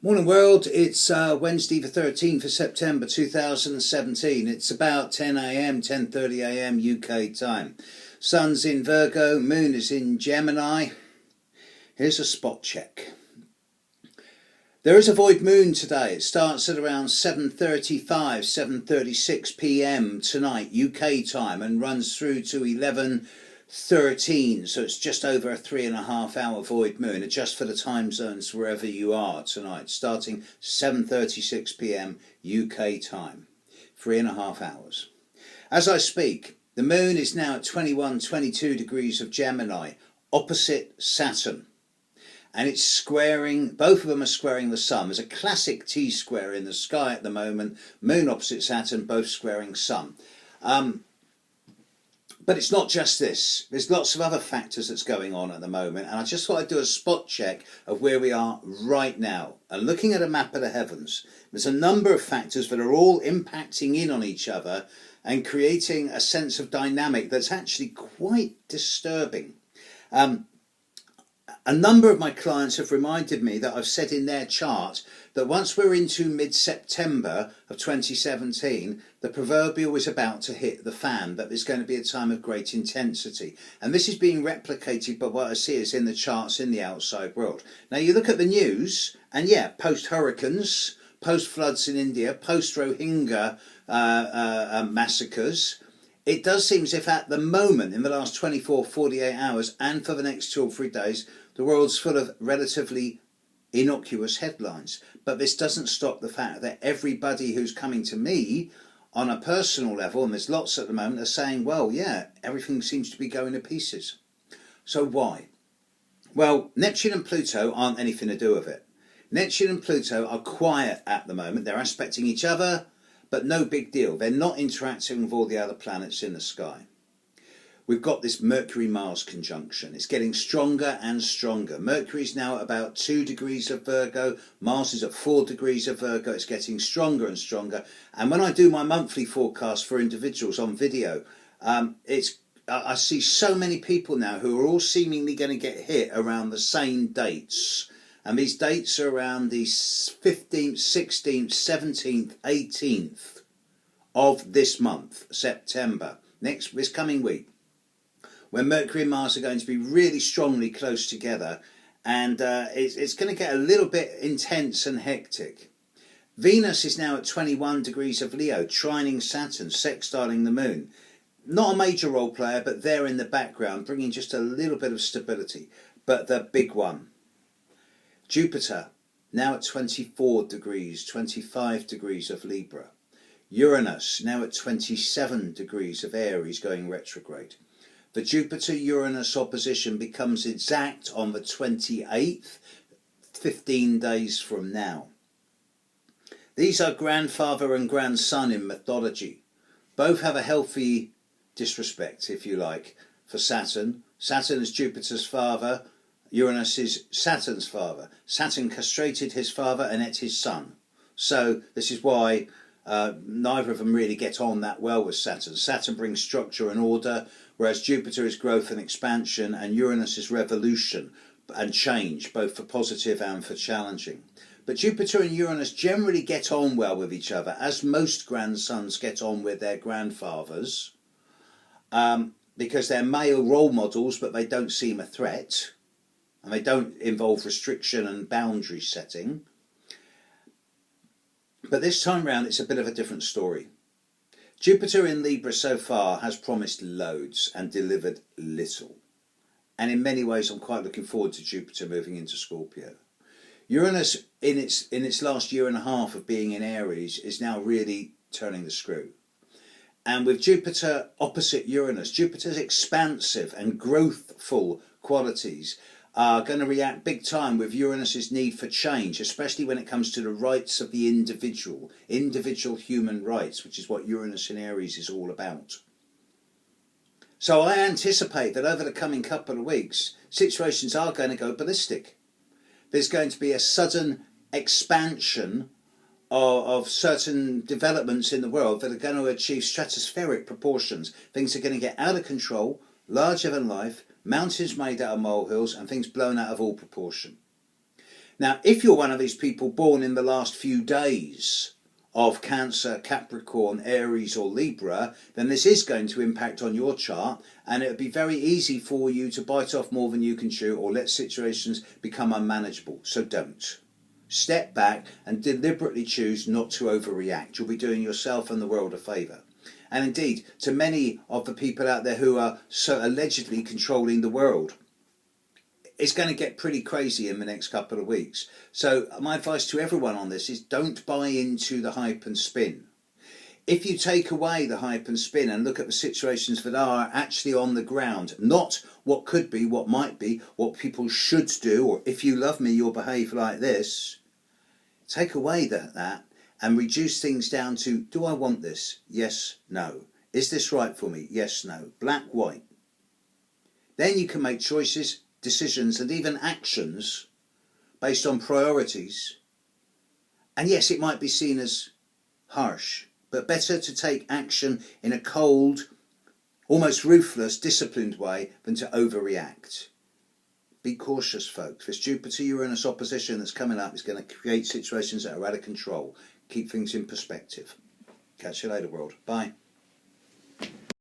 Morning world, it's Wednesday the 13th of September 2017. It's about 10 a.m, 10:30 a.m. UK time. Sun's in Virgo, Moon is in Gemini. Here's a spot check. There is a void moon today. It starts at around 7:35, 7:36 p.m. tonight UK time and runs through to 11:13, so it's just over a 3.5 hour void moon. Adjust for the time zones wherever you are tonight, starting 7:36 p.m. UK time, 3.5 hours. As I speak, the moon is now at 22 degrees of Gemini, opposite Saturn. And it's squaring, both of them are squaring the sun. There's a classic T-square in the sky at the moment, moon opposite Saturn, both squaring sun. But it's not just this. There's lots of other factors that's going on at the moment, and I just thought I'd do a spot check of where we are right now. And looking at a map of the heavens, there's a number of factors that are all impacting in on each other and creating a sense of dynamic that's actually quite disturbing. A number of my clients have reminded me that I've said in their chart that once we're into mid-September of 2017, the proverbial is about to hit the fan, that there's going to be a time of great intensity. And this is being replicated by what I see is in the charts in the outside world. Now you look at the news, and yeah, post-hurricanes, post-floods in India, post-Rohingya massacres, it does seem as if at the moment, in the last 24, 48 hours, and for the next 2 or 3 days, the world's full of relatively innocuous headlines. But this doesn't stop the fact that everybody who's coming to me on a personal level, and there's lots at the moment, are saying, well, yeah, everything seems to be going to pieces. So why? Well, Neptune and Pluto aren't anything to do with it. Neptune and Pluto are quiet at the moment. They're aspecting each other, but no big deal. They're not interacting with all the other planets in the sky. We've got this Mercury-Mars conjunction. It's getting stronger and stronger. Mercury's now at about 2 degrees of Virgo. Mars is at 4 degrees of Virgo. It's getting stronger and stronger. And when I do my monthly forecast for individuals on video, I see so many people now who are all seemingly going to get hit around the same dates. And these dates are around the 15th, 16th, 17th, 18th of this month, September, this coming week, when Mercury and Mars are going to be really strongly close together, and it's going to get a little bit intense and hectic. Venus is now at 21 degrees of Leo, trining Saturn, sextiling the moon. Not a major role player, but there in the background, bringing just a little bit of stability. But the big one, Jupiter, now at 24 degrees, 25 degrees of Libra. Uranus, now at 27 degrees of Aries, going retrograde. The Jupiter-Uranus opposition becomes exact on the 28th, 15 days from now. These are grandfather and grandson in mythology. Both have a healthy disrespect, if you like, for Saturn. Saturn is Jupiter's father. Uranus is Saturn's father. Saturn castrated his father and ate his son. So this is why neither of them really get on that well with Saturn. Saturn brings structure and order, whereas Jupiter is growth and expansion, and Uranus is revolution and change, both for positive and for challenging. But Jupiter and Uranus generally get on well with each other, as most grandsons get on with their grandfathers, because they're male role models, but they don't seem a threat, and they don't involve restriction and boundary setting. But this time round, it's a bit of a different story. Jupiter in Libra so far has promised loads and delivered little. And in many ways, I'm quite looking forward to Jupiter moving into Scorpio. Uranus, in its last year and a half of being in Aries, is now really turning the screw. And with Jupiter opposite Uranus, Jupiter's expansive and growthful qualities are going to react big time with Uranus's need for change, especially when it comes to the rights of the individual human rights, which is what Uranus in Aries is all about. So I anticipate that over the coming couple of weeks, situations are going to go ballistic. There's going to be a sudden expansion of certain developments in the world that are going to achieve stratospheric proportions. Things are going to get out of control, larger than life, mountains made out of molehills, and things blown out of all proportion. Now, if you're one of these people born in the last few days of Cancer, Capricorn, Aries or Libra, then this is going to impact on your chart, and it would be very easy for you to bite off more than you can chew or let situations become unmanageable. So don't. Step back and deliberately choose not to overreact. You'll be doing yourself and the world a favour. And indeed, to many of the people out there who are so allegedly controlling the world, it's going to get pretty crazy in the next couple of weeks. So my advice to everyone on this is don't buy into the hype and spin. If you take away the hype and spin and look at the situations that are actually on the ground, not what could be, what might be, what people should do, or if you love me, you'll behave like this. Take away that and reduce things down to, do I want this? Yes, no. Is this right for me? Yes, no. Black, white. Then you can make choices, decisions and even actions based on priorities. And yes, it might be seen as harsh, but better to take action in a cold, almost ruthless, disciplined way than to overreact. Be cautious, folks. This Jupiter-Uranus opposition that's coming up is going to create situations that are out of control. Keep things in perspective. Catch you later, world. Bye.